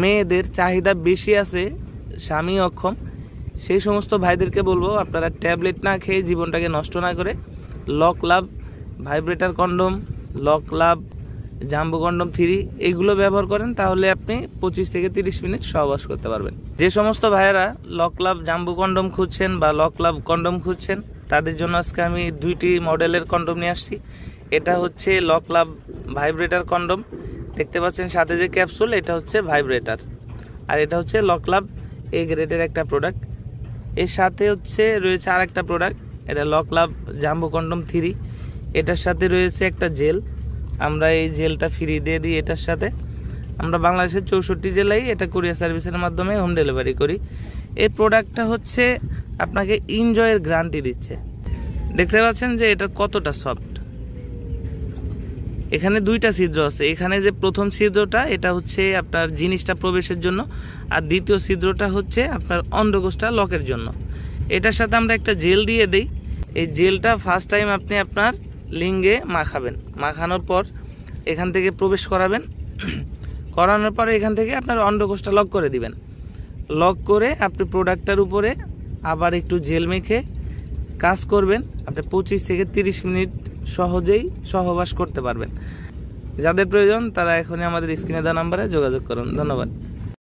মেয়েদের চাহিদা বেশি আছে, স্বামী অক্ষম, সেই সমস্ত ভাইদেরকে বলবো আপনারা ট্যাবলেট না খেয়ে জীবনটাকে নষ্ট না করে লক লাভ ভাইব্রেটার কন্ডম, লক লাভ জাম্বো কন্ডম 3 এগুলো ব্যবহার করেন, তাহলে আপনি 25 থেকে 30 মিনিট সহবাস করতে পারবেন। যে সমস্ত ভাইয়েরা লক লাভ জাম্বো কন্ডম খুঁজছেন বা লক লাভ কন্ডম খুঁজছেন, তাদের জন্য আজকে আমি 2টি মডেলের কন্ডম নিয়ে আসছি। এটা হচ্ছে লক লাভ ভাইব্রেটার কন্ডম, দেখতে পাচ্ছেন সাথে যে ক্যাপসুল, এটা হচ্ছে ভাইব্রেটার, আর এটা হচ্ছে লক লাভ এ গ্রেডের একটা প্রোডাক্ট। এর সাথে রয়েছে আর একটা প্রোডাক্ট, এটা লক লাভ জাম্বো কন্ডম 3, এটার সাথে রয়েছে একটা জেল। আমরা এই জেলটা ফ্রি দিয়ে দিই এটার সাথে। আমরা বাংলাদেশের 64 জেলায় এটা কুরিয়ার সার্ভিসের মাধ্যমে হোম ডেলিভারি করি। এই প্রোডাক্টটা আপনাকে এনজয়ের গ্যারান্টি দিচ্ছে। দেখতে পাচ্ছেন যে এটা কতটা সফট। এখানে 2টা ছিদ্র আছে। এখানে যে প্রথম ছিদ্রটা এটা হচ্ছে আপনার জিনিসটা প্রবেশের জন্য, আর দ্বিতীয় ছিদ্রটা হচ্ছে আপনার অন্ডকোষটা লকের জন্য। এটার সাথে আমরা একটা জেল দিয়ে দিই। এই জেলটা ফার্স্ট টাইম আপনি আপনার লিঙ্গে মাখাবেন, মাখানোর পর এখান থেকে প্রবেশ করাবেন, করানোর পরে এখান থেকে আপনার অন্ডকোষটা লক করে দিবেন। লক করে আপনি প্রোডাক্টটার উপরে আবার একটু জেল মেখে কাজ করবেন। আপনি 25 থেকে 30 মিনিট সহজেই সহবাস করতে পারবেন। যাদের প্রয়োজন তারা এখনই আমাদের স্ক্রিনে দেওয়া নাম্বারে যোগাযোগ করুন। ধন্যবাদ।